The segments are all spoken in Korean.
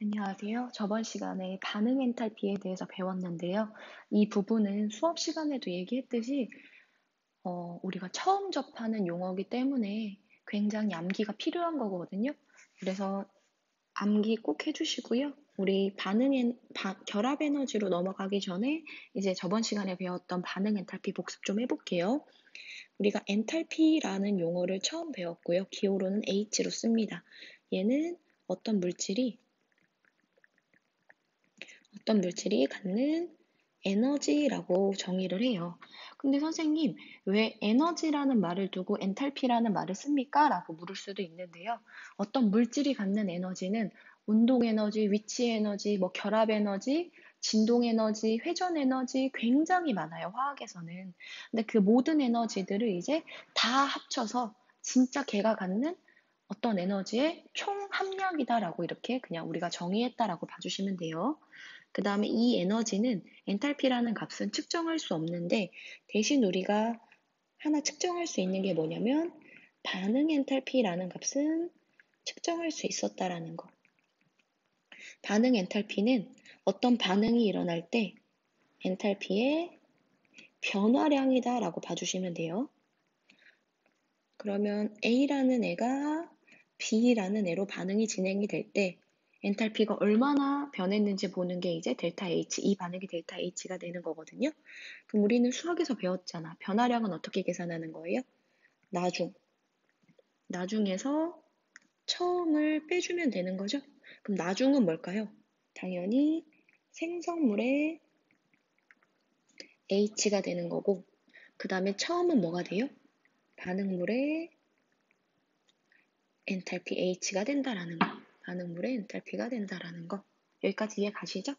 안녕하세요. 저번 시간에 반응 엔탈피에 대해서 배웠는데요. 이 부분은 수업 시간에도 얘기했듯이 우리가 처음 접하는 용어이기 때문에 굉장히 암기가 필요한 거거든요. 그래서 암기 꼭 해주시고요. 우리 결합 에너지로 넘어가기 전에 이제 저번 시간에 배웠던 반응 엔탈피 복습 좀 해볼게요. 우리가 엔탈피라는 용어를 처음 배웠고요. 기호로는 H로 씁니다. 얘는 어떤 물질이 갖는 에너지라고 정의를 해요. 근데 선생님, 왜 에너지라는 말을 두고 엔탈피라는 말을 씁니까? 라고 물을 수도 있는데요. 어떤 물질이 갖는 에너지는 운동 에너지, 위치 에너지, 결합 에너지, 진동 에너지, 회전 에너지 굉장히 많아요, 화학에서는. 근데 그 모든 에너지들을 이제 다 합쳐서 진짜 걔가 갖는 어떤 에너지의 총 함량이다라고 이렇게 그냥 우리가 정의했다라고 봐주시면 돼요. 그 다음에 이 에너지는 엔탈피라는 값은 측정할 수 없는데 대신 우리가 하나 측정할 수 있는 게 뭐냐면 반응 엔탈피라는 값은 측정할 수 있었다라는 거. 반응 엔탈피는 어떤 반응이 일어날 때 엔탈피의 변화량이다라고 봐주시면 돼요. 그러면 A라는 애가 B라는 애로 반응이 진행이 될 때 엔탈피가 얼마나 변했는지 보는 게 이제 델타 H, 이 반응이 델타 H가 되는 거거든요. 그럼 우리는 수학에서 배웠잖아. 변화량은 어떻게 계산하는 거예요? 나중. 나중에서 처음을 빼주면 되는 거죠. 그럼 나중은 뭘까요? 당연히 생성물의 H가 되는 거고, 그 다음에 처음은 뭐가 돼요? 반응물의 엔탈피 H가 된다라는 거. 반응물의 엔탈피가 된다라는 거. 여기까지 이해 가시죠?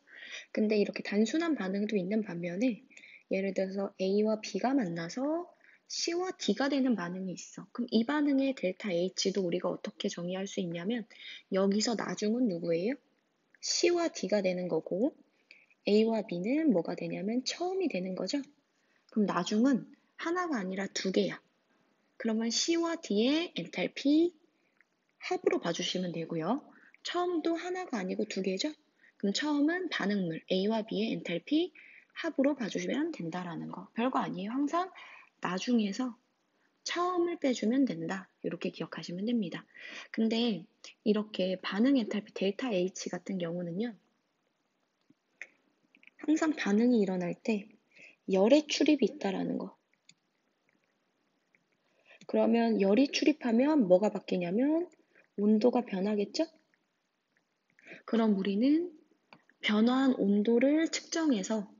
근데 이렇게 단순한 반응도 있는 반면에 예를 들어서 A와 B가 만나서 C와 D가 되는 반응이 있어. 그럼 이 반응의 델타 H도 우리가 어떻게 정의할 수 있냐면 여기서 나중은 누구예요? C와 D가 되는 거고 A와 B는 뭐가 되냐면 처음이 되는 거죠. 그럼 나중은 하나가 아니라 두 개야. 그러면 C와 D의 엔탈피 합으로 봐주시면 되고요. 처음도 하나가 아니고 두 개죠? 그럼 처음은 반응물 A와 B의 엔탈피 합으로 봐주시면 된다라는 거. 별거 아니에요. 항상 나중에서 처음을 빼주면 된다. 이렇게 기억하시면 됩니다. 근데 이렇게 반응 엔탈피 델타 H 같은 경우는요. 항상 반응이 일어날 때 열의 출입이 있다라는 거. 그러면 열이 출입하면 뭐가 바뀌냐면 온도가 변하겠죠? 그럼 우리는 변화한 온도를 측정해서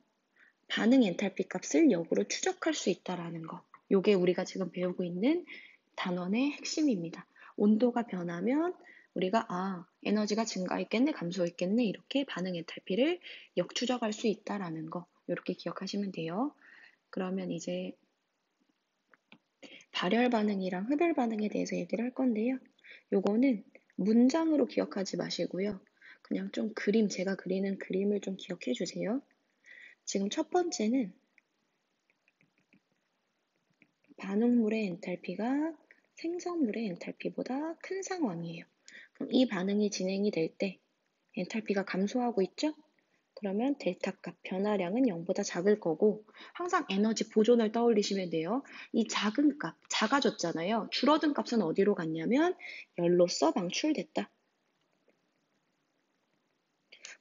반응 엔탈피 값을 역으로 추적할 수 있다라는 거. 요게 우리가 지금 배우고 있는 단원의 핵심입니다. 온도가 변하면 우리가 에너지가 증가했겠네, 감소했겠네 이렇게 반응 엔탈피를 역추적할 수 있다라는 거. 이렇게 기억하시면 돼요. 그러면 이제 발열 반응이랑 흡열 반응에 대해서 얘기를 할 건데요. 요거는 문장으로 기억하지 마시고요. 그냥 좀 제가 그리는 그림을 좀 기억해 주세요. 지금 첫 번째는 반응물의 엔탈피가 생성물의 엔탈피보다 큰 상황이에요. 그럼 이 반응이 진행이 될 때 엔탈피가 감소하고 있죠? 그러면 델타 값, 변화량은 0보다 작을 거고 항상 에너지 보존을 떠올리시면 돼요. 이 작은 값, 작아졌잖아요. 줄어든 값은 어디로 갔냐면 열로써 방출됐다.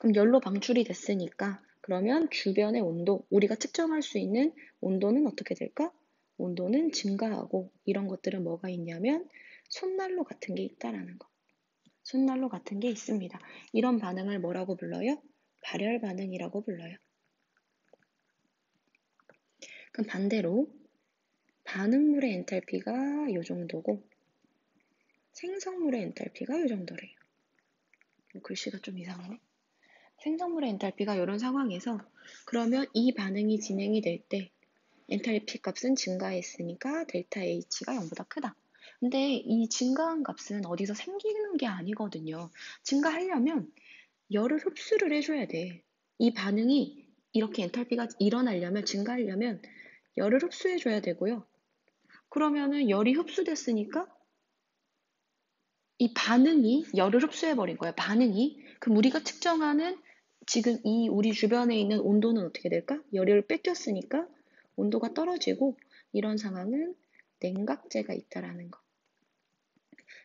그럼 열로 방출이 됐으니까 그러면 주변의 온도, 우리가 측정할 수 있는 온도는 어떻게 될까? 온도는 증가하고 이런 것들은 뭐가 있냐면 손난로 같은 게 있다라는 거. 손난로 같은 게 있습니다. 이런 반응을 뭐라고 불러요? 발열 반응이라고 불러요. 그럼 반대로 반응물의 엔탈피가 이 정도고 생성물의 엔탈피가 이 정도래요. 글씨가 좀 이상하네. 생성물의 엔탈피가 이런 상황에서 그러면 이 반응이 진행이 될 때 엔탈피 값은 증가했으니까 델타 H가 0보다 크다. 근데 이 증가한 값은 어디서 생기는 게 아니거든요. 증가하려면 열을 흡수를 해줘야 돼. 이 반응이 이렇게 엔탈피가 일어나려면 증가하려면 열을 흡수해줘야 되고요. 그러면은 열이 흡수됐으니까 이 반응이 열을 흡수해버린 거예요. 반응이. 그럼 우리가 측정하는 지금 이 우리 주변에 있는 온도는 어떻게 될까? 열을 뺏겼으니까 온도가 떨어지고 이런 상황은 냉각제가 있다라는 거.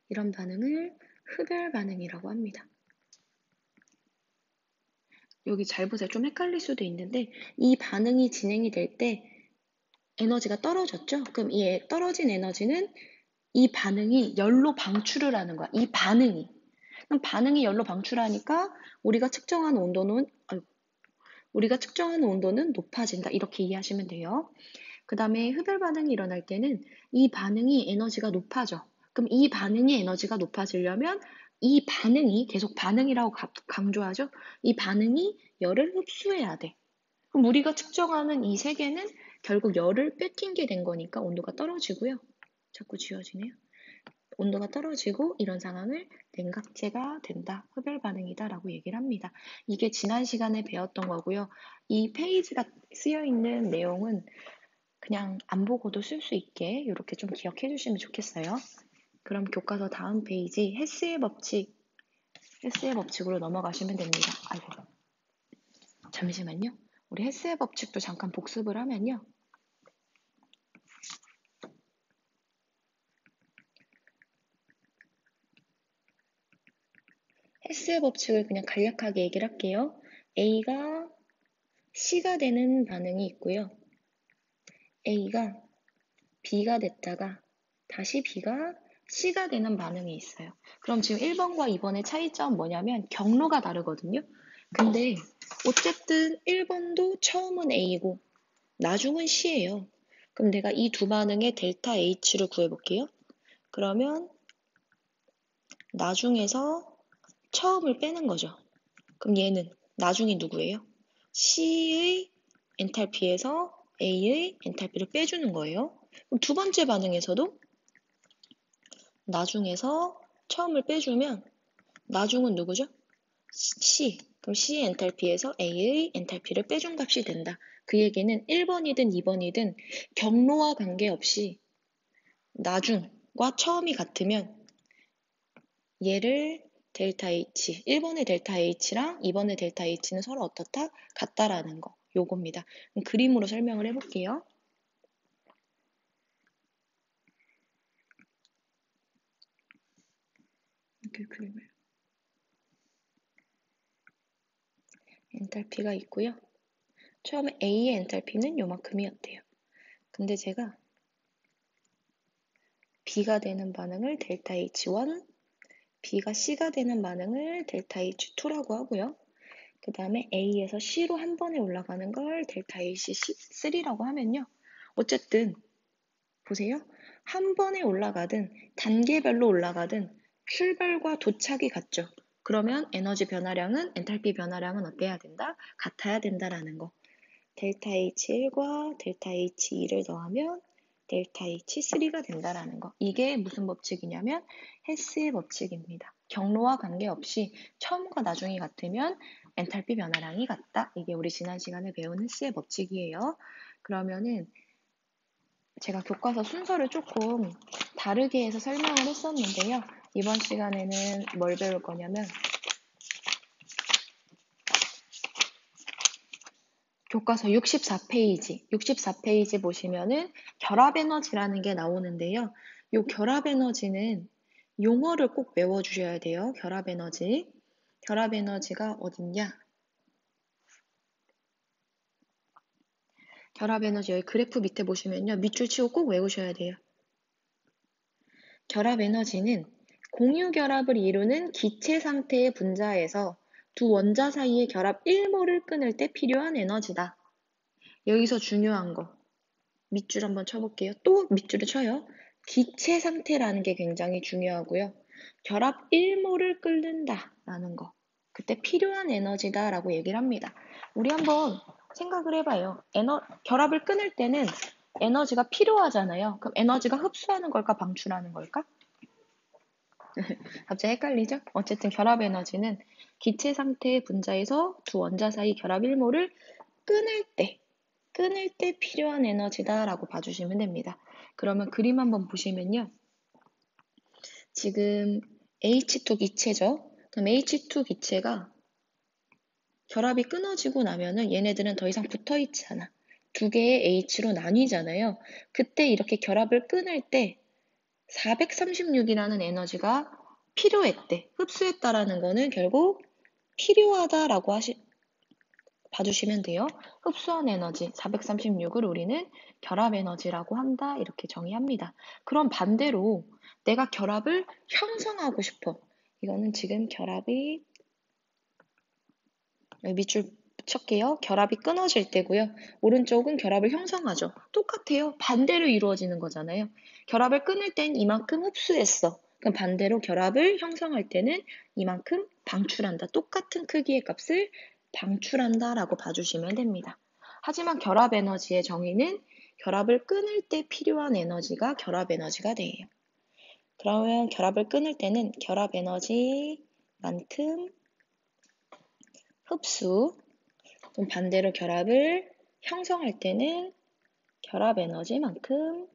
이런 반응을 흡열 반응이라고 합니다. 여기 잘 보세요. 좀 헷갈릴 수도 있는데 이 반응이 진행이 될 때 에너지가 떨어졌죠? 그럼 이 떨어진 에너지는 이 반응이 열로 방출을 하는 거야. 이 반응이. 그럼 반응이 열로 방출하니까 우리가 측정한 온도는 높아진다. 이렇게 이해하시면 돼요. 그 다음에 흡열 반응이 일어날 때는 이 반응이 에너지가 높아져. 그럼 이 반응이 에너지가 높아지려면 이 반응이 계속 반응이라고 강조하죠. 이 반응이 열을 흡수해야 돼. 그럼 우리가 측정하는 이 세 개는 결국 열을 뺏긴 게 된 거니까 온도가 떨어지고요. 자꾸 지워지네요. 온도가 떨어지고 이런 상황을 냉각제가 된다, 흡열 반응이다라고 얘기를 합니다. 이게 지난 시간에 배웠던 거고요. 이 페이지가 쓰여 있는 내용은 그냥 안 보고도 쓸 수 있게 이렇게 좀 기억해 주시면 좋겠어요. 그럼 교과서 다음 페이지 헤스의 법칙으로 넘어가시면 됩니다. 아이고, 잠시만요. 우리 헤스의 법칙도 잠깐 복습을 하면요. 헤스의 법칙을 그냥 간략하게 얘기를 할게요. A가 C가 되는 반응이 있고요. A가 B가 됐다가 다시 B가 C가 되는 반응이 있어요. 그럼 지금 1번과 2번의 차이점은 뭐냐면 경로가 다르거든요. 근데 어쨌든 1번도 처음은 A고 나중은 C예요. 그럼 내가 이 두 반응의 델타 H를 구해볼게요. 그러면 나중에서 처음을 빼는 거죠. 그럼 얘는 나중이 누구예요? C의 엔탈피에서 A의 엔탈피를 빼주는 거예요. 그럼 두 번째 반응에서도 나중에서 처음을 빼주면 나중은 누구죠? C. 그럼 C의 엔탈피에서 A의 엔탈피를 빼준 값이 된다. 그 얘기는 1번이든 2번이든 경로와 관계없이 나중과 처음이 같으면 얘를 델타 H, 1번의 델타 H랑 2번의 델타 H는 서로 어떻다? 같다라는 거. 요겁니다. 그럼 그림으로 설명을 해볼게요. 이렇게 그림을. 엔탈피가 있고요. 처음에 A의 엔탈피는 요만큼이었대요. 근데 제가 B가 되는 반응을 델타 H1, B가 C가 되는 반응을 델타 H2라고 하고요. 그 다음에 A에서 C로 한 번에 올라가는 걸 델타 H3라고 하면요. 어쨌든 보세요. 한 번에 올라가든 단계별로 올라가든 출발과 도착이 같죠. 그러면 에너지 변화량은 엔탈피 변화량은 어때야 된다? 같아야 된다라는 거. 델타 H1과 델타 H2를 더하면 델타 H3가 된다라는 거. 이게 무슨 법칙이냐면 헤스의 법칙입니다. 경로와 관계없이 처음과 나중이 같으면 엔탈피 변화량이 같다. 이게 우리 지난 시간에 배운 헤스의 법칙이에요. 그러면은 제가 교과서 순서를 조금 다르게 해서 설명을 했었는데요. 이번 시간에는 뭘 배울 거냐면 교과서 64페이지 보시면은 결합에너지라는 게 나오는데요. 이 결합에너지는 용어를 꼭 외워주셔야 돼요. 결합에너지. 결합에너지가 어딨냐? 결합에너지 여기 그래프 밑에 보시면요. 밑줄 치고 꼭 외우셔야 돼요. 결합에너지는 공유결합을 이루는 기체 상태의 분자에서 두 원자 사이의 결합 1몰을 끊을 때 필요한 에너지다. 여기서 중요한 거. 밑줄 한번 쳐볼게요. 또 밑줄을 쳐요. 기체 상태라는 게 굉장히 중요하고요. 결합 1몰을 끓는다라는 거. 그때 필요한 에너지다라고 얘기를 합니다. 우리 한번 생각을 해봐요. 결합을 끊을 때는 에너지가 필요하잖아요. 그럼 에너지가 흡수하는 걸까, 방출하는 걸까? 갑자기 헷갈리죠? 어쨌든 결합 에너지는 기체 상태의 분자에서 두 원자 사이 결합 1몰을 끊을 때 필요한 에너지다라고 봐주시면 됩니다. 그러면 그림 한번 보시면요. 지금 H2 기체죠. 그럼 H2 기체가 결합이 끊어지고 나면은 얘네들은 더 이상 붙어 있지 않아. 두 개의 H로 나뉘잖아요. 그때 이렇게 결합을 끊을 때 436이라는 에너지가 필요했대. 흡수했다라는 거는 결국 필요하다라고 봐주시면 돼요. 흡수한 에너지 436을 우리는 결합 에너지라고 한다. 이렇게 정의합니다. 그럼 반대로 내가 결합을 형성하고 싶어. 이거는 지금 결합이 여기 밑줄 칠게요. 결합이 끊어질 때고요. 오른쪽은 결합을 형성하죠. 똑같아요. 반대로 이루어지는 거잖아요. 결합을 끊을 땐 이만큼 흡수했어. 그럼 반대로 결합을 형성할 때는 이만큼 방출한다. 똑같은 크기의 값을 방출한다라고 봐주시면 됩니다. 하지만 결합 에너지의 정의는 결합을 끊을 때 필요한 에너지가 결합 에너지가 돼요. 그러면 결합을 끊을 때는 결합 에너지만큼 흡수, 그럼 반대로 결합을 형성할 때는 결합 에너지만큼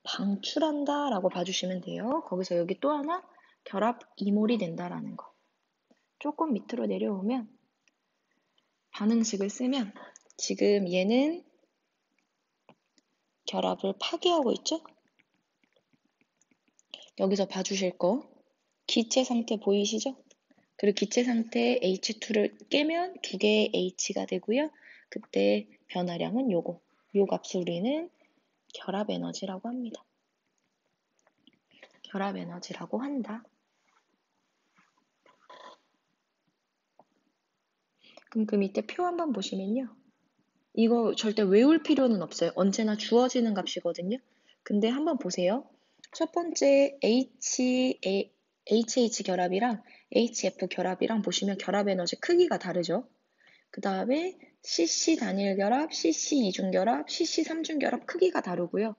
방출한다 라고 봐주시면 돼요. 거기서 여기 또 하나 결합 이몰이 된다라는 거. 조금 밑으로 내려오면 반응식을 쓰면 지금 얘는 결합을 파괴하고 있죠? 여기서 봐주실 거 기체 상태 보이시죠? 그리고 기체 상태 H2를 깨면 두 개의 H가 되고요. 그때 변화량은 요거. 요 값을 우리는 결합 에너지라고 합니다. 결합 에너지라고 한다. 그럼 그 밑에 표 한번 보시면요. 이거 절대 외울 필요는 없어요. 언제나 주어지는 값이거든요. 근데 한번 보세요. 첫 번째 HH 결합이랑 HF 결합이랑 보시면 결합 에너지 크기가 다르죠. 그 다음에 CC 단일 결합, CC 이중 결합, CC 삼중 결합 크기가 다르고요.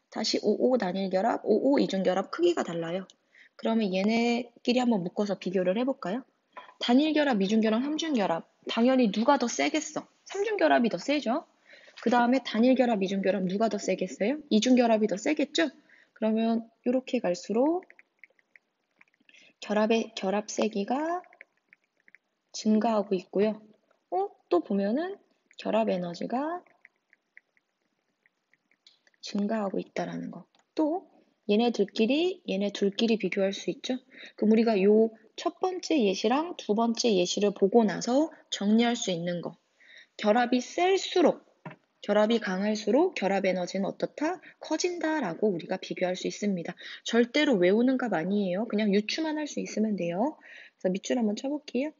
다시 55 단일 결합, 55 이중 결합 크기가 달라요. 그러면 얘네끼리 한번 묶어서 비교를 해볼까요? 단일 결합, 이중 결합, 삼중 결합. 당연히 누가 더 세겠어? 삼중 결합이 더 세죠? 그 다음에 단일 결합, 이중 결합 누가 더 세겠어요? 이중 결합이 더 세겠죠? 그러면 이렇게 갈수록 결합의 결합 세기가 증가하고 있고요. 또 보면은 결합 에너지가 증가하고 있다라는 거. 또 얘네 둘끼리 비교할 수 있죠. 그럼 우리가 요 첫 번째 예시랑 두 번째 예시를 보고 나서 정리할 수 있는 거. 결합이 셀수록, 결합이 강할수록 결합 에너지는 어떻다? 커진다라고 우리가 비교할 수 있습니다. 절대로 외우는 값 아니에요. 그냥 유추만 할 수 있으면 돼요. 그래서 밑줄 한번 쳐볼게요.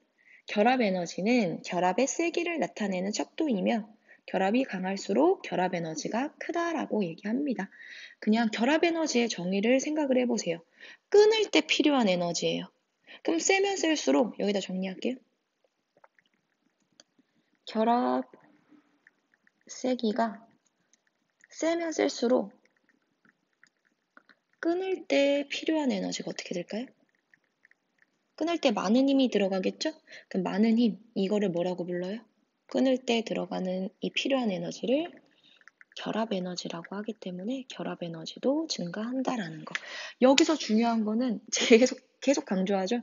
결합 에너지는 결합의 세기를 나타내는 척도이며 결합이 강할수록 결합 에너지가 크다라고 얘기합니다. 그냥 결합 에너지의 정의를 생각을 해보세요. 끊을 때 필요한 에너지예요. 그럼 세면 셀수록 여기다 정리할게요. 결합 세기가 세면 셀수록 끊을 때 필요한 에너지가 어떻게 될까요? 끊을 때 많은 힘이 들어가겠죠? 그럼 많은 힘, 이거를 뭐라고 불러요? 끊을 때 들어가는 이 필요한 에너지를 결합 에너지라고 하기 때문에 결합 에너지도 증가한다라는 거. 여기서 중요한 거는 계속 강조하죠.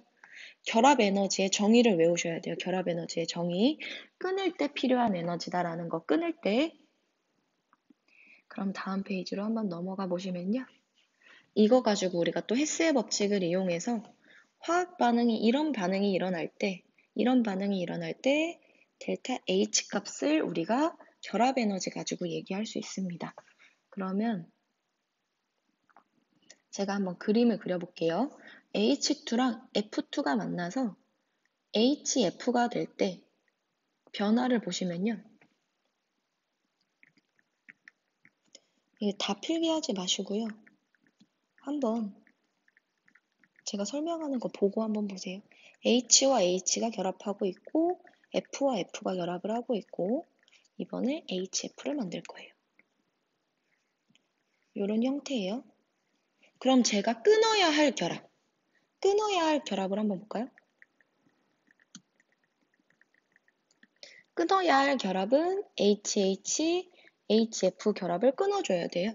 결합 에너지의 정의를 외우셔야 돼요. 결합 에너지의 정의. 끊을 때 필요한 에너지다라는 거. 끊을 때. 그럼 다음 페이지로 한번 넘어가 보시면요. 이거 가지고 우리가 또 헤스의 법칙을 이용해서 화학 반응이 이런 반응이 일어날 때 델타 H 값을 우리가 결합 에너지 가지고 얘기할 수 있습니다. 그러면 제가 한번 그림을 그려볼게요. H2랑 F2가 만나서 HF가 될 때 변화를 보시면요. 이게 다 필기하지 마시고요. 한번 제가 설명하는 거 보고 한번 보세요. H와 H가 결합하고 있고 F와 F가 결합을 하고 있고 이번에 HF를 만들 거예요. 이런 형태예요. 그럼 제가 끊어야 할 결합을 한번 볼까요? 끊어야 할 결합은 HH, HF 결합을 끊어줘야 돼요.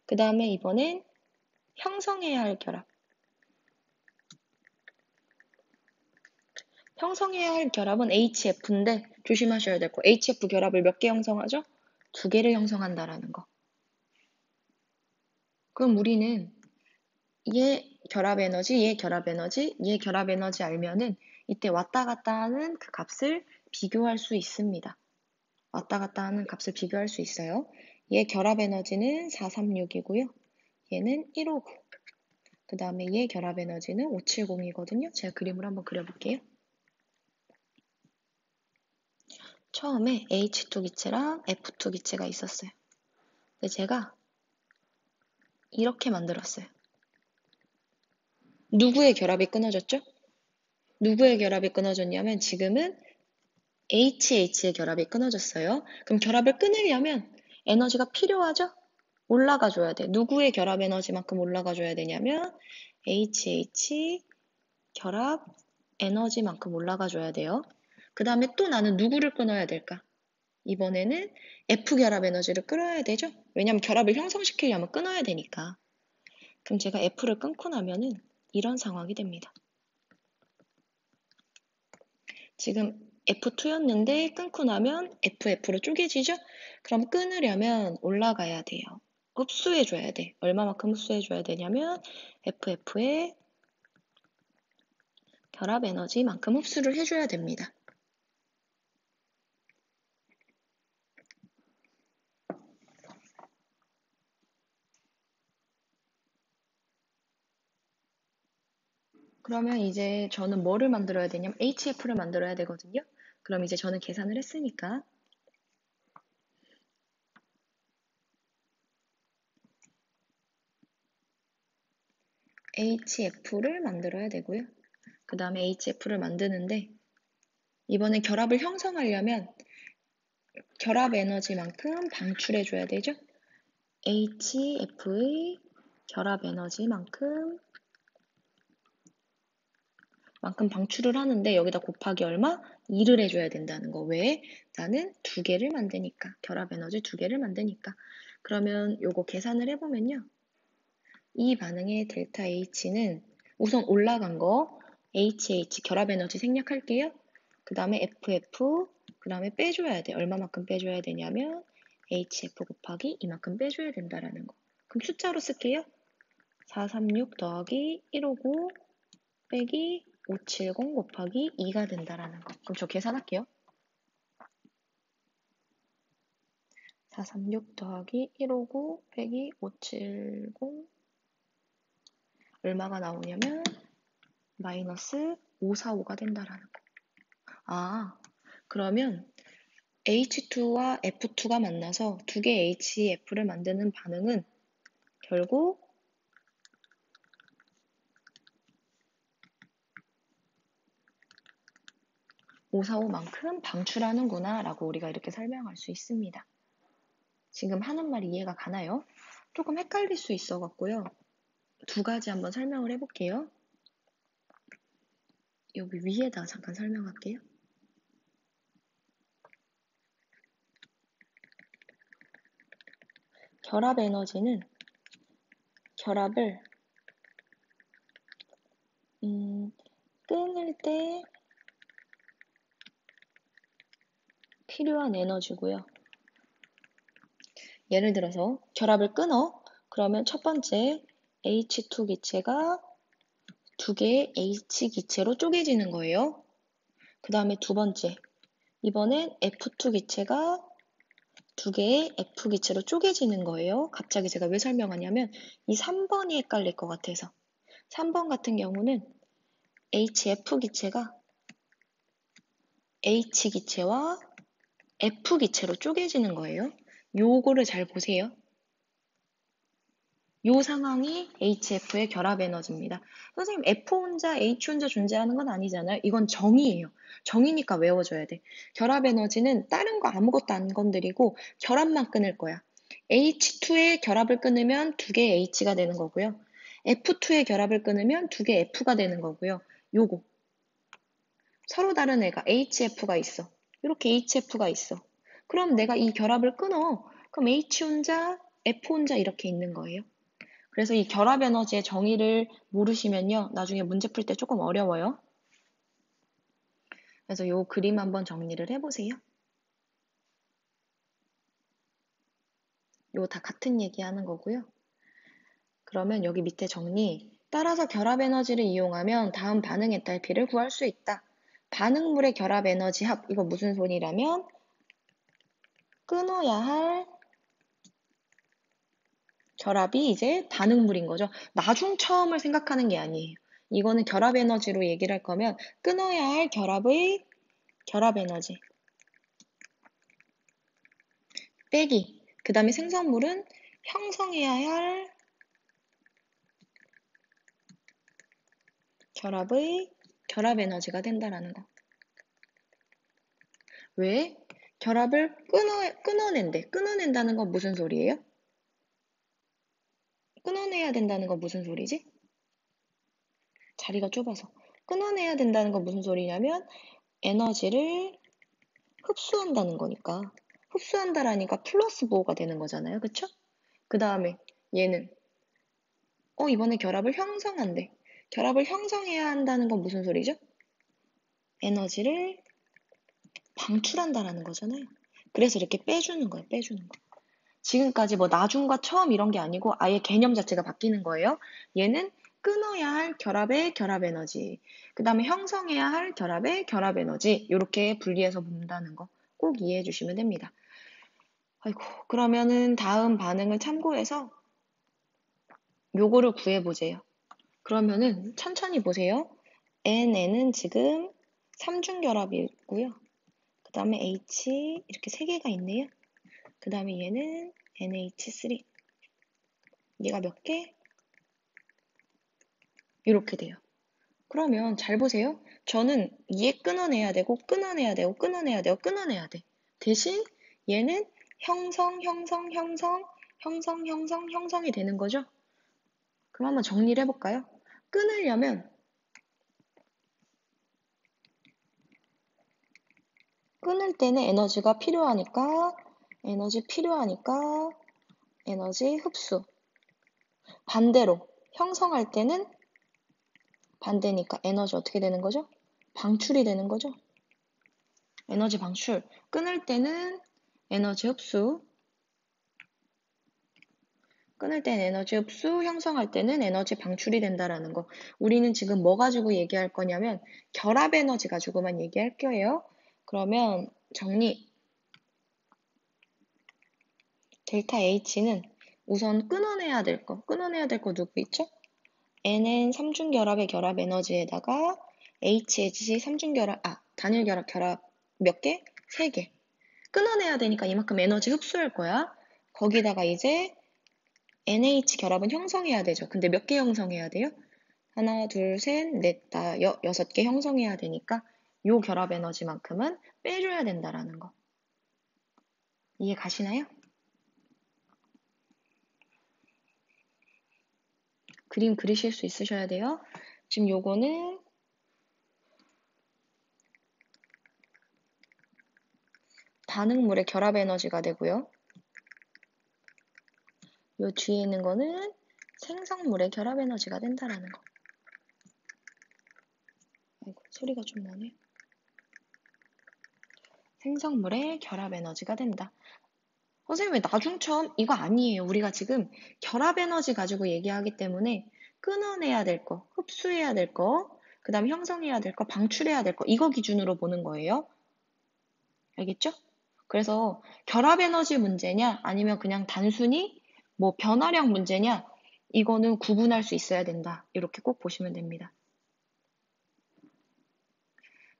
그 다음에 이번엔 형성해야 할 결합. 형성해야 할 결합은 HF인데 조심하셔야 될 거. HF 결합을 몇 개 형성하죠? 2개를 형성한다라는 거. 그럼 우리는 얘 결합 에너지, 얘 결합 에너지, 얘 결합 에너지 알면은 이때 왔다 갔다 하는 그 값을 비교할 수 있습니다. 왔다 갔다 하는 값을 비교할 수 있어요. 얘 결합 에너지는 436이고요. 얘는 159. 그 다음에 얘 결합 에너지는 570이거든요. 제가 그림을 한번 그려볼게요. 처음에 H2 기체랑 F2 기체가 있었어요. 근데 제가 이렇게 만들었어요. 누구의 결합이 끊어졌죠? 누구의 결합이 끊어졌냐면 지금은 HH의 결합이 끊어졌어요. 그럼 결합을 끊으려면 에너지가 필요하죠? 올라가 줘야 돼. 누구의 결합 에너지만큼 올라가 줘야 되냐면 HH 결합 에너지만큼 올라가 줘야 돼요. 그 다음에 또 나는 누구를 끊어야 될까? 이번에는 F 결합 에너지를 끌어야 되죠? 왜냐면 결합을 형성시키려면 끊어야 되니까. 그럼 제가 F를 끊고 나면은 이런 상황이 됩니다. 지금 F2였는데 끊고 나면 FF로 쪼개지죠? 그럼 끊으려면 올라가야 돼요. 흡수해줘야 돼. 얼마만큼 흡수해줘야 되냐면 FF의 결합 에너지만큼 흡수를 해줘야 됩니다. 그러면 이제 저는 뭐를 만들어야 되냐면 HF를 만들어야 되거든요. 그럼 이제 저는 계산을 했으니까 HF를 만들어야 되고요. 그 다음에 HF를 만드는데 이번에 결합을 형성하려면 결합 에너지만큼 방출해줘야 되죠. HF의 결합 에너지만큼 방출을 하는데 여기다 곱하기 얼마? 2를 해줘야 된다는 거. 왜? 나는 2개를 만드니까. 결합 에너지 2개를 만드니까. 그러면 요거 계산을 해보면요. 이 반응의 델타 H는 우선 올라간 거 HH 결합 에너지 생략할게요. 그 다음에 FF 그 다음에 빼줘야 돼. 얼마만큼 빼줘야 되냐면 HF 곱하기 이만큼 빼줘야 된다라는 거. 그럼 숫자로 쓸게요. 436 더하기 159 빼기 570 곱하기 2가 된다라는 거. 그럼 저 계산할게요. 436 더하기 159 빼기 570 얼마가 나오냐면 마이너스 545가 된다라는 거. 아, 그러면 H2와 F2가 만나서 두 개의 HF를 만드는 반응은 결국 (545) 만큼 방출하는구나 라고 우리가 이렇게 설명할 수 있습니다. 지금 하는 말이 이해가 가나요? 조금 헷갈릴 수 있어 갖고요. 두 가지 한번 설명을 해볼게요. 여기 위에다 잠깐 설명할게요. 결합 에너지는 결합을 끊을 때 필요한 에너지고요. 예를 들어서 결합을 끊어. 그러면 첫 번째 H2 기체가 두 개의 H 기체로 쪼개지는 거예요. 그 다음에 두 번째, 이번엔 F2 기체가 두 개의 F 기체로 쪼개지는 거예요. 갑자기 제가 왜 설명하냐면 이 3번이 헷갈릴 것 같아서. 3번 같은 경우는 HF 기체가 H 기체와 F 기체로 쪼개지는 거예요. 요거를 잘 보세요. 요 상황이 HF의 결합 에너지입니다. 선생님, F 혼자, H 혼자 존재하는 건 아니잖아요. 이건 정의예요. 정의니까 외워줘야 돼. 결합 에너지는 다른 거 아무것도 안 건드리고 결합만 끊을 거야. H2의 결합을 끊으면 두 개의 H가 되는 거고요. F2의 결합을 끊으면 두 개의 F가 되는 거고요. 요거. 서로 다른 애가 HF가 있어. 이렇게 HF가 있어. 그럼 내가 이 결합을 끊어. 그럼 H 혼자, F 혼자 이렇게 있는 거예요. 그래서 이 결합 에너지의 정의를 모르시면요, 나중에 문제 풀 때 조금 어려워요. 그래서 이 그림 한번 정리를 해보세요. 이거 다 같은 얘기 하는 거고요. 그러면 여기 밑에 정리. 따라서 결합 에너지를 이용하면 다음 반응 엔탈피를 구할 수 있다. 반응물의 결합 에너지 합. 이거 무슨 소리라면 끊어야 할 결합이 이제 반응물인 거죠. 나중 처음을 생각하는 게 아니에요. 이거는 결합 에너지로 얘기를 할 거면 끊어야 할 결합의 결합 에너지 빼기. 그 다음에 생성물은 형성해야 할 결합의 결합 에너지가 된다라는 거. 왜? 결합을 끊어낸대. 끊어낸다는 건 무슨 소리예요? 끊어내야 된다는 건 무슨 소리지? 자리가 좁아서. 끊어내야 된다는 건 무슨 소리냐면 에너지를 흡수한다는 거니까. 흡수한다라니까 플러스 보호가 되는 거잖아요. 그쵸? 그 다음에 얘는 이번에 결합을 형성한대. 결합을 형성해야 한다는 건 무슨 소리죠? 에너지를 방출한다라는 거잖아요. 그래서 이렇게 빼주는 거예요. 빼주는 거. 지금까지 뭐 나중과 처음 이런 게 아니고 아예 개념 자체가 바뀌는 거예요. 얘는 끊어야 할 결합의 결합 에너지, 그 다음에 형성해야 할 결합의 결합 에너지, 이렇게 분리해서 본다는 거 꼭 이해해 주시면 됩니다. 아이고, 그러면은 다음 반응을 참고해서 요거를 구해보세요. 그러면은 천천히 보세요. NN은 지금 삼중결합이고요. 그 다음에 H 이렇게 세 개가 있네요. 그 다음에 얘는 NH3. 얘가 몇 개? 이렇게 돼요. 그러면 잘 보세요. 저는 얘 끊어내야 되고, 끊어내야 되고, 끊어내야 되고, 끊어내야 돼. 대신 얘는 형성, 형성, 형성, 형성, 형성, 형성이 되는 거죠. 그럼 한번 정리를 해볼까요? 끊으려면 끊을 때는 에너지가 필요하니까 에너지 흡수. 반대로 형성할 때는 반대니까 에너지 어떻게 되는 거죠? 방출이 되는 거죠. 에너지 방출. 끊을 때는 에너지 흡수. 끊을 땐 에너지 흡수, 형성할 때는 에너지 방출이 된다라는 거. 우리는 지금 뭐 가지고 얘기할 거냐면 결합 에너지 가지고만 얘기할 거예요. 그러면 정리. 델타 H는 우선 끊어내야 될 거 누구 있죠? N은 삼중결합의 결합 에너지에다가 HH 단일 결합 몇 개? 3개. 끊어내야 되니까 이만큼 에너지 흡수할 거야. 거기다가 이제 NH 결합은 형성해야 되죠. 근데 몇 개 형성해야 돼요? 하나, 둘, 셋, 넷, 다, 6개 형성해야 되니까 요 결합 에너지만큼은 빼줘야 된다라는 거. 이해 가시나요? 그림 그리실 수 있으셔야 돼요. 지금 요거는 반응물의 결합 에너지가 되고요. 요 뒤에 있는 거는 생성물의 결합 에너지가 된다라는 거. 아이고, 소리가 좀 나네. 생성물의 결합 에너지가 된다. 선생님 왜 나중 처음? 이거 아니에요. 우리가 지금 결합 에너지 가지고 얘기하기 때문에 끊어내야 될 거, 흡수해야 될 거, 그 다음에 형성해야 될 거, 방출해야 될 거, 이거 기준으로 보는 거예요. 알겠죠? 그래서 결합 에너지 문제냐, 아니면 그냥 단순히 뭐 변화량 문제냐, 이거는 구분할 수 있어야 된다. 이렇게 꼭 보시면 됩니다.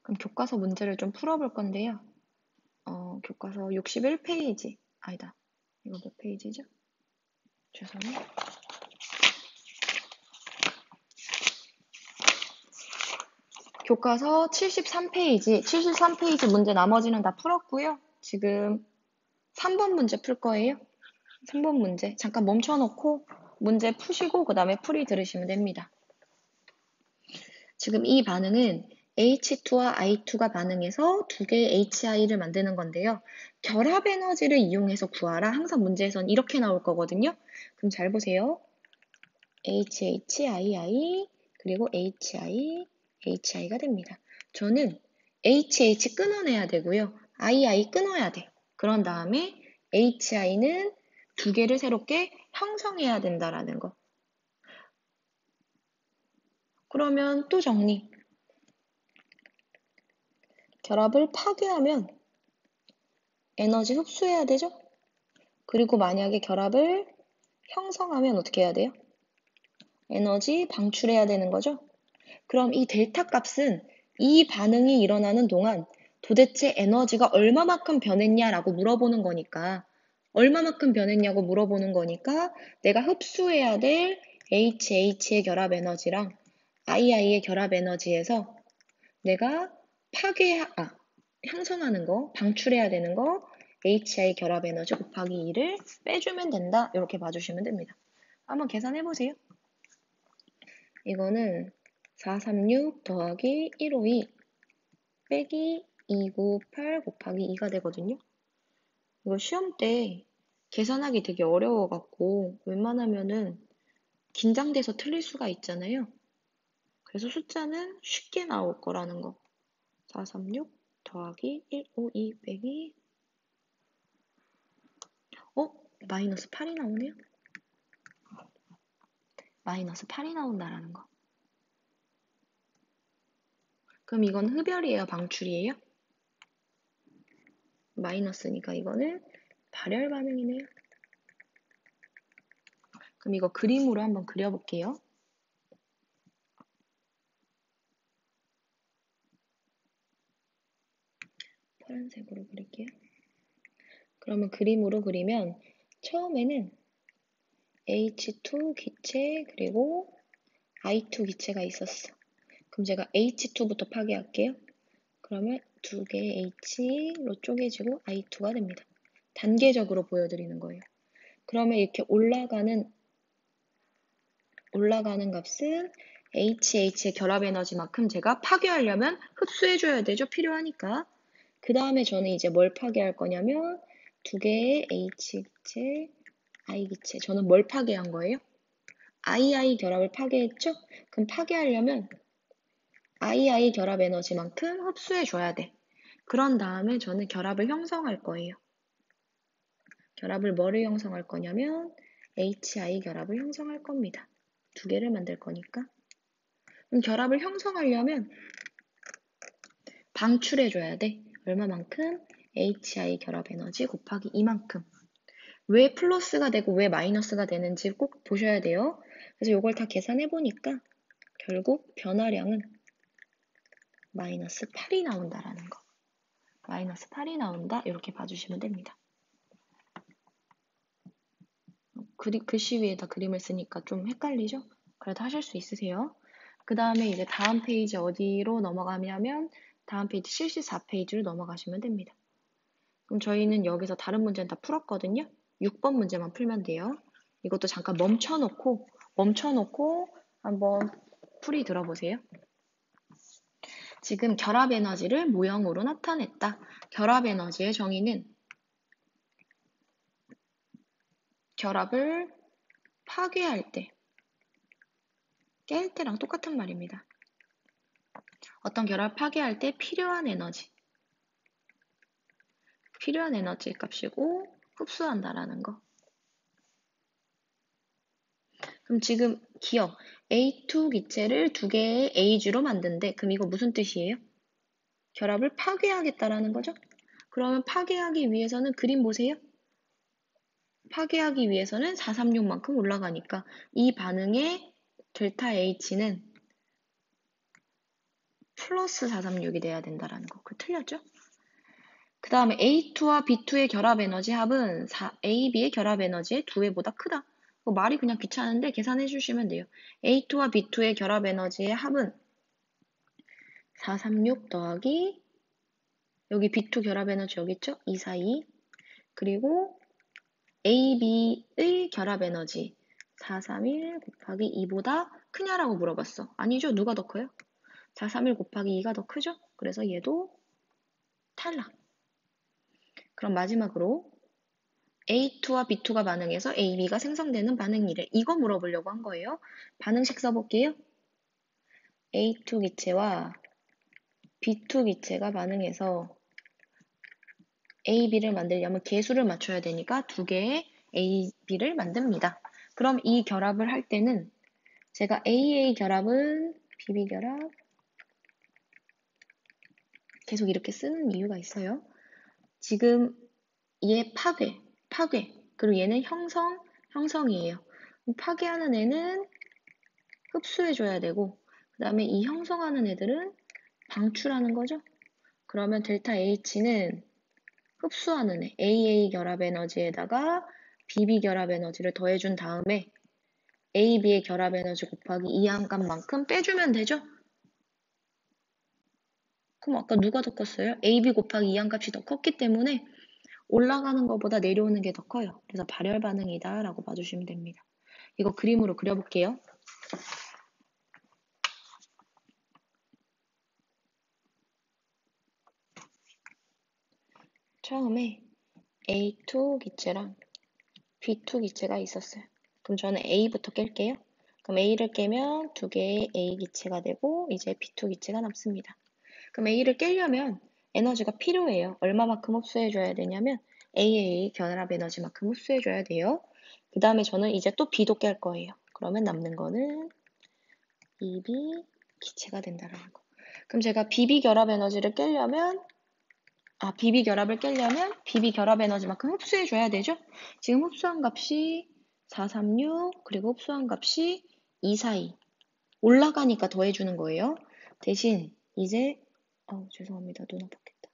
그럼 교과서 문제를 좀 풀어볼 건데요. 교과서 61페이지. 아니다. 이거 몇 페이지죠? 죄송해요. 교과서 73페이지 문제 나머지는 다 풀었고요. 지금 3번 문제 풀 거예요. 3번 문제. 잠깐 멈춰놓고 문제 푸시고 그 다음에 풀이 들으시면 됩니다. 지금 이 반응은 H2와 I2가 반응해서 두 개의 HI를 만드는 건데요. 결합 에너지를 이용해서 구하라. 항상 문제에선 이렇게 나올 거거든요. 그럼 잘 보세요. HHII 그리고 HI가 됩니다. 저는 HH 끊어내야 되고요. II 끊어야 돼. 그런 다음에 HI는 두 개를 새롭게 형성해야 된다라는 거. 그러면 또 정리. 결합을 파괴하면 에너지 흡수해야 되죠? 그리고 만약에 결합을 형성하면 어떻게 해야 돼요? 에너지 방출해야 되는 거죠? 그럼 이 델타 값은 이 반응이 일어나는 동안 도대체 에너지가 얼마만큼 변했냐라고 물어보는 거니까 얼마만큼 변했냐고 물어보는 거니까 내가 흡수해야 될 HH의 결합 에너지랑 II의 결합 에너지에서 내가 형성하는 거, 방출해야 되는 거 HI 결합 에너지 곱하기 2를 빼주면 된다. 이렇게 봐주시면 됩니다. 한번 계산해 보세요. 이거는 436 더하기 152 빼기 298 곱하기 2가 되거든요. 이거 시험 때 계산하기 되게 어려워갖고 웬만하면은 긴장돼서 틀릴 수가 있잖아요. 그래서 숫자는 쉽게 나올 거라는 거. 436 더하기 152 빼기 마이너스 8이 나오네요. 마이너스 8이 나온다라는 거. 그럼 이건 흡열이에요? 방출이에요? 마이너스니까 이거는 발열 반응이네요. 그럼 이거 그림으로 한번 그려볼게요. 파란색으로 그릴게요. 그러면 그림으로 그리면 처음에는 H2 기체 그리고 I2 기체가 있었어. 그럼 제가 H2부터 파괴할게요. 그러면 두 개의 H로 쪼개지고 I2가 됩니다. 단계적으로 보여드리는 거예요. 그러면 이렇게 올라가는 값은 HH의 결합 에너지만큼 제가 파괴하려면 흡수해줘야 되죠. 필요하니까. 그 다음에 저는 이제 뭘 파괴할 거냐면 두 개의 H 기체, I 기체. 저는 뭘 파괴한 거예요? II 결합을 파괴했죠? 그럼 파괴하려면 II 결합 에너지만큼 흡수해줘야 돼. 그런 다음에 저는 결합을 형성할 거예요. 결합을 뭐를 형성할 거냐면 HI 결합을 형성할 겁니다. 두 개를 만들 거니까. 그럼 결합을 형성하려면 방출해줘야 돼. 얼마만큼? HI 결합 에너지 곱하기 이만큼. 왜 플러스가 되고 왜 마이너스가 되는지 꼭 보셔야 돼요. 그래서 이걸 다 계산해 보니까 결국 변화량은 마이너스 8이 나온다라는 거. 마이너스 8이 나온다. 이렇게 봐주시면 됩니다. 글씨 위에다 그림을 쓰니까 좀 헷갈리죠? 그래도 하실 수 있으세요. 그 다음에 이제 다음 페이지 어디로 넘어가냐면 다음 페이지 74페이지로 넘어가시면 됩니다. 그럼 저희는 여기서 다른 문제는 다 풀었거든요. 6번 문제만 풀면 돼요. 이것도 잠깐 멈춰놓고 한번 풀이 들어보세요. 지금 결합 에너지를 모형으로 나타냈다. 결합 에너지의 정의는 결합을 파괴할 때, 깰 때랑 똑같은 말입니다. 어떤 결합을 파괴할 때 필요한 에너지 값이고 흡수한다라는 거. 그럼 지금 기억 A2 기체를 두 개의 AG로 만든대. 그럼 이거 무슨 뜻이에요? 결합을 파괴하겠다라는 거죠? 그러면 파괴하기 위해서는 그림 보세요. 파괴하기 위해서는 436만큼 올라가니까 이 반응의 델타 H는 플러스 436이 돼야 된다라는 거. 그거 틀렸죠? 그 다음에 A2와 B2의 결합 에너지 합은 AB의 결합 에너지의 2배보다 크다. 말이 그냥 귀찮은데 계산해 주시면 돼요. A2와 B2의 결합 에너지의 합은 436 더하기 여기 B2 결합 에너지 여기 있죠? 242 그리고 AB의 결합 에너지 431 곱하기 2보다 크냐라고 물어봤어. 아니죠? 누가 더 커요? 431 곱하기 2가 더 크죠? 그래서 얘도 탈락. 그럼 마지막으로 A2와 B2가 반응해서 AB가 생성되는 반응이래. 이거 물어보려고 한 거예요. 반응식 써볼게요. A2 기체와 B2 기체가 반응해서 AB를 만들려면 개수를 맞춰야 되니까 두 개의 AB를 만듭니다. 그럼 이 결합을 할 때는 제가 AA 결합은 BB 결합 계속 이렇게 쓰는 이유가 있어요. 지금 얘 파괴, 그리고 얘는 형성이에요. 파괴하는 애는 흡수해줘야 되고, 그 다음에 이 형성하는 애들은 방출하는 거죠. 그러면 델타 H는 흡수하는 애, AA 결합 에너지에다가 BB 결합 에너지를 더해준 다음에 AB의 결합 에너지 곱하기 이항값만큼 빼주면 되죠? 그럼 아까 누가 더 컸어요? AB 곱하기 이항값이 더 컸기 때문에 올라가는 것보다 내려오는 게 더 커요. 그래서 발열 반응이다 라고 봐주시면 됩니다. 이거 그림으로 그려볼게요. 처음에 A2 기체랑 B2 기체가 있었어요. 그럼 저는 A부터 깰게요. 그럼 A를 깨면 두 개의 A 기체가 되고 이제 B2 기체가 남습니다. 그럼 A를 깨려면 에너지가 필요해요. 얼마만큼 흡수해줘야 되냐면 AA 결합 에너지만큼 흡수해줘야 돼요. 그 다음에 저는 이제 또 B도 깰 거예요. 그러면 남는 거는 BB 기체가 된다라는 거. 그럼 제가 BB 결합 에너지를 깨려면 BB 결합을 깨려면 BB 결합 에너지만큼 흡수해줘야 되죠? 지금 흡수한 값이 436 그리고 흡수한 값이 242 올라가니까 더해주는 거예요. 대신 이제 죄송합니다. 눈 아팠겠다.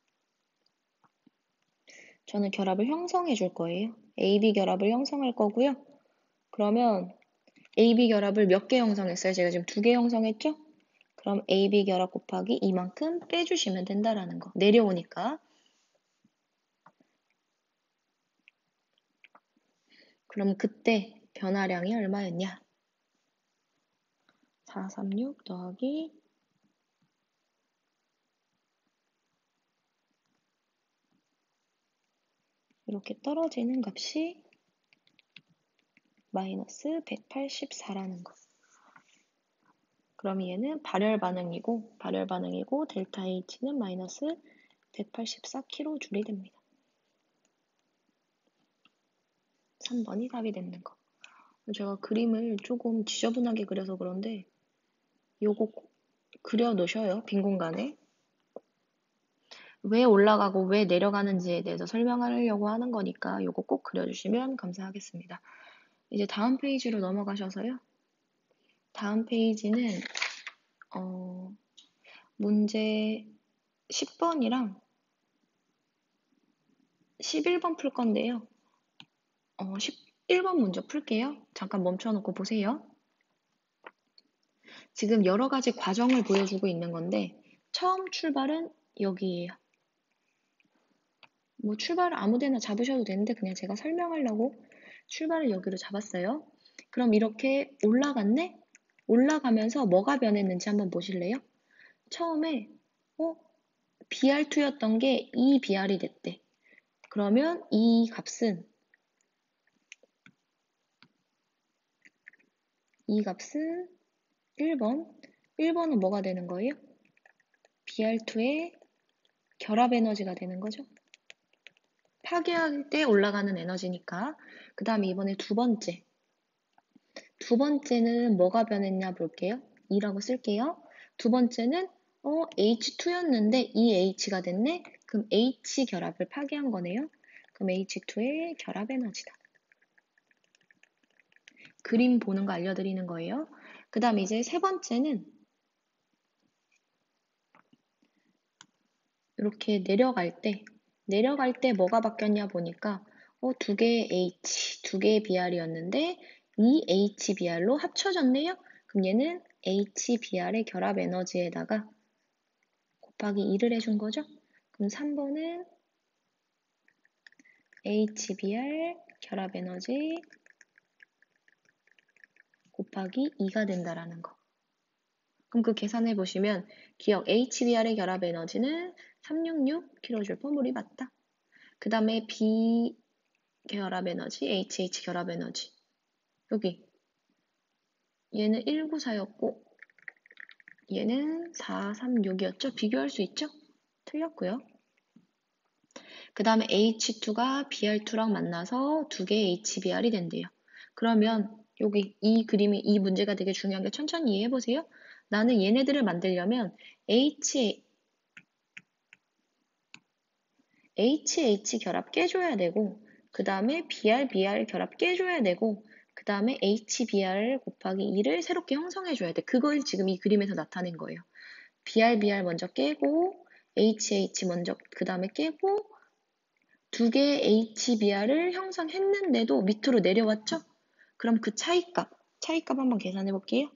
저는 결합을 형성해 줄 거예요. AB 결합을 형성할 거고요. 그러면 AB 결합을 몇 개 형성했어요? 제가 지금 2개 형성했죠? 그럼 AB 결합 곱하기 이만큼 빼주시면 된다라는 거. 내려오니까. 그럼 그때 변화량이 얼마였냐? 436 더하기 이렇게 떨어지는 값이 마이너스 184라는 거. 그럼 얘는 발열 반응이고 델타 H는 마이너스 184kJ이 됩니다. 3번이 답이 되는 거. 제가 그림을 조금 지저분하게 그려서 그런데 요거 그려 놓으셔요. 빈 공간에. 왜 올라가고 왜 내려가는지에 대해서 설명하려고 하는 거니까 요거 꼭 그려주시면 감사하겠습니다. 이제 다음 페이지로 넘어가셔서요. 다음 페이지는 문제 10번이랑 11번 풀 건데요. 11번 먼저 풀게요. 잠깐 멈춰놓고 보세요. 지금 여러 가지 과정을 보여주고 있는 건데 처음 출발은 여기예요. 뭐 출발을 아무 데나 잡으셔도 되는데 그냥 제가 설명하려고 출발을 여기로 잡았어요. 그럼 이렇게 올라갔네? 올라가면서 뭐가 변했는지 한번 보실래요? 처음에 BR2였던 게 2BR이 됐대. 그러면 이 값은 1번은 뭐가 되는 거예요? BR2의 결합 에너지가 되는 거죠. 파괴할 때 올라가는 에너지니까. 그 다음에 이번에 두 번째는 뭐가 변했냐 볼게요. 2라고 쓸게요. 두 번째는 H2였는데 이 H가 됐네. 그럼 H 결합을 파괴한 거네요. 그럼 H2의 결합 에너지다. 그림 보는 거 알려드리는 거예요. 그 다음 이제 세 번째는 이렇게 내려갈 때 뭐가 바뀌었냐 보니까 두 개의 H, 두 개의 BR이었는데 이 HBR로 합쳐졌네요. 그럼 얘는 HBR의 결합 에너지에다가 곱하기 2를 해준 거죠. 그럼 3번은 HBR 결합 에너지 곱하기 2가 된다라는 거. 그럼 그 계산해 보시면 기억 HBR의 결합 에너지는 366kJ몰이 맞다. 그 다음에 결합 에너지, HH 결합 에너지. 여기 얘는 194였고 얘는 436이었죠? 비교할 수 있죠? 틀렸고요. 그 다음에 H2가 Br2랑 만나서 두 개의 HBr이 된대요. 그러면 여기 이 그림이 이 문제가 되게 중요한 게 천천히 이해해 보세요. 나는 얘네들을 만들려면 HH 결합 깨줘야 되고 그 다음에 BR 결합 깨줘야 되고 그 다음에 HBr 곱하기 2를 새롭게 형성해줘야 돼. 그걸 지금 이 그림에서 나타낸 거예요. BR 먼저 깨고 HH 먼저 그 다음에 깨고 두 개의 HBr을 형성했는데도 밑으로 내려왔죠? 그럼 그 차이값 한번 계산해 볼게요.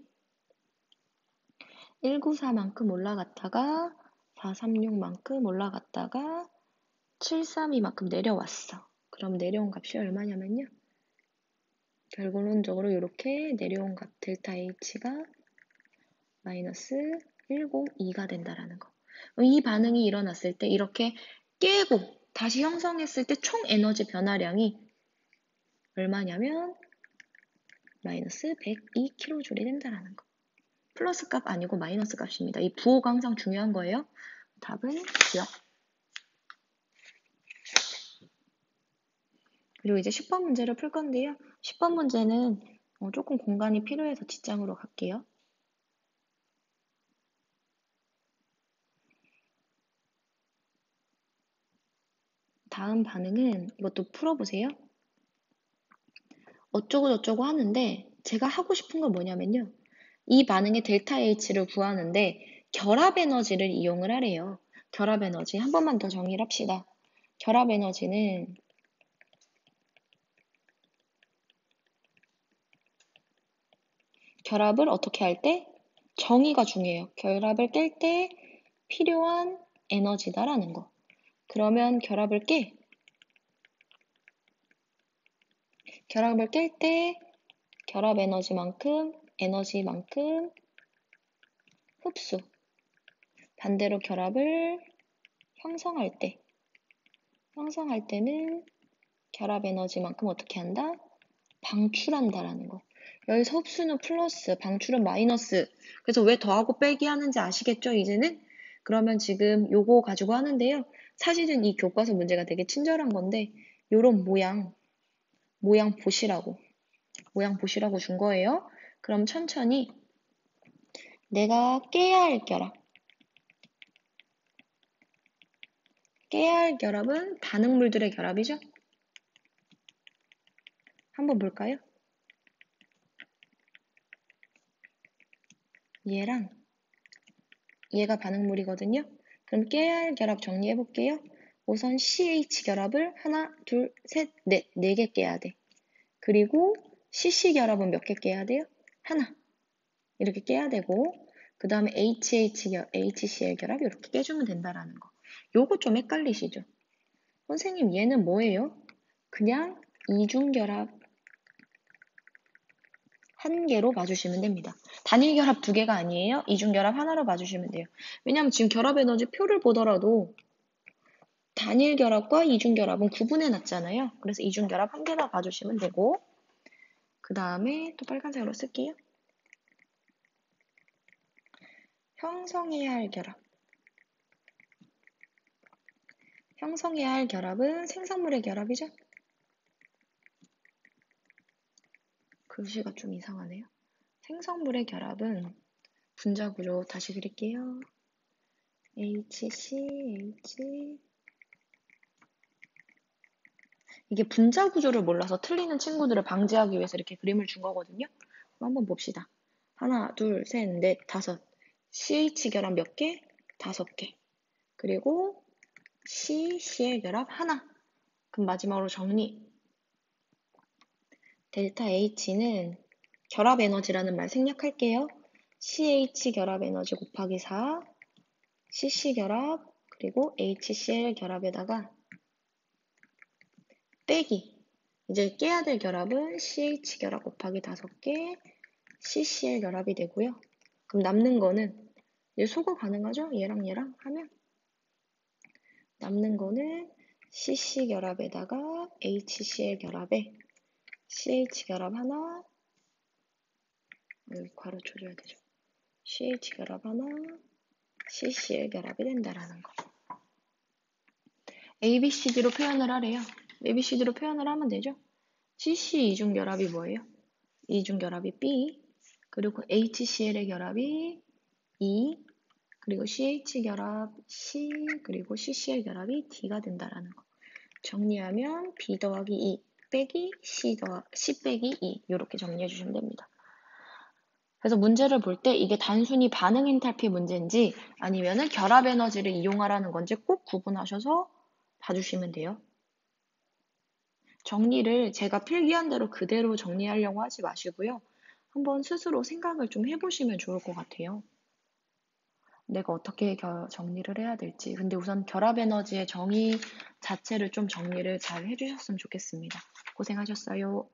194만큼 올라갔다가 436만큼 올라갔다가 732만큼 내려왔어. 그럼 내려온 값이 얼마냐면요. 결론적으로 이렇게 내려온 값 델타 H가 마이너스 102가 된다라는 거. 이 반응이 일어났을 때 이렇게 깨고 다시 형성했을 때 총 에너지 변화량이 얼마냐면 마이너스 102kJ이 된다라는 거. 플러스 값 아니고 마이너스 값입니다. 이 부호가 항상 중요한 거예요. 답은 기억. 그리고 이제 10번 문제를 풀 건데요. 10번 문제는 조금 공간이 필요해서 뒷장으로 갈게요. 다음 반응은 이것도 풀어보세요. 어쩌고 저쩌고 하는데 제가 하고 싶은 건 뭐냐면요. 이 반응의 델타 H를 구하는데 결합 에너지를 이용을 하래요. 결합 에너지 한 번만 더 정의를 합시다. 결합 에너지는 결합을 어떻게 할 때? 정의가 중요해요. 결합을 깰 때 필요한 에너지다라는 거. 그러면 결합을 깰 때 결합 에너지만큼 흡수. 반대로 결합을 형성할 때는 결합 에너지만큼 어떻게 한다? 방출한다라는 거. 여기서 흡수는 플러스, 방출은 마이너스. 그래서 왜 더하고 빼기 하는지 아시겠죠, 이제는? 그러면 지금 요거 가지고 하는데요. 사실은 이 교과서 문제가 되게 친절한 건데 요런 모양 보시라고 준 거예요. 그럼 천천히 내가 깨야 할 결합은 반응물들의 결합이죠? 한번 볼까요? 얘가 반응물이거든요. 그럼 깨야 할 결합 정리해 볼게요. 우선 CH 결합을 하나, 둘, 셋, 넷, 4개 깨야 돼. 그리고 CC 결합은 몇 개 깨야 돼요? 하나. 이렇게 깨야 되고 그 다음에 HCl 결합 이렇게 깨주면 된다라는 거. 요거 좀 헷갈리시죠? 선생님 얘는 뭐예요? 그냥 이중결합 한 개로 봐주시면 됩니다. 단일 결합 2개가 아니에요. 이중결합 하나로 봐주시면 돼요. 왜냐면 지금 결합 에너지 표를 보더라도 단일 결합과 이중 결합은 구분해 놨잖아요. 그래서 이중 결합 한 개만 봐주시면 되고 그 다음에 또 빨간색으로 쓸게요. 형성해야 할 결합은 생성물의 결합이죠. 글씨가 좀 이상하네요. 생성물의 결합은 분자 구조 다시 그릴게요. HCH 이게 분자 구조를 몰라서 틀리는 친구들을 방지하기 위해서 이렇게 그림을 준 거거든요. 한번 봅시다. 하나, 둘, 셋, 넷, 다섯. CH 결합 몇 개? 5개. 그리고 C의 결합 하나. 그럼 마지막으로 정리. 델타 H는 결합 에너지라는 말 생략할게요. CH 결합 에너지 곱하기 4, CC 결합, 그리고 HCl 결합에다가 빼기. 이제 깨야 될 결합은 CH 결합 곱하기 5개, CCl 결합이 되고요. 그럼 남는 거는 이제 소거 가능하죠? 얘랑 하면 남는 거는 CC 결합에다가 HCl 결합에 CH 결합 하나, 여기 괄호 쳐줘야 되죠. CH 결합 하나, CCl 결합이 된다라는 거. ABCD로 표현을 하래요. ABCD로 표현을 하면 되죠. CC 이중 결합이 뭐예요? 이중 결합이 B, 그리고 HCl의 결합이 E, 그리고 CH 결합 C, 그리고 CCl 결합이 D가 된다라는 거. 정리하면 B 더하기 E 빼기 C 빼기 E 이렇게 정리해 주시면 됩니다. 그래서 문제를 볼 때 이게 단순히 반응 엔탈피 문제인지 아니면은 결합 에너지를 이용하라는 건지 꼭 구분하셔서 봐주시면 돼요. 정리를 제가 필기한 대로 그대로 정리하려고 하지 마시고요. 한번 스스로 생각을 좀 해보시면 좋을 것 같아요. 내가 어떻게 정리를 해야 될지. 근데 우선 결합 에너지의 정의 자체를 좀 정리를 잘 해주셨으면 좋겠습니다. 고생하셨어요.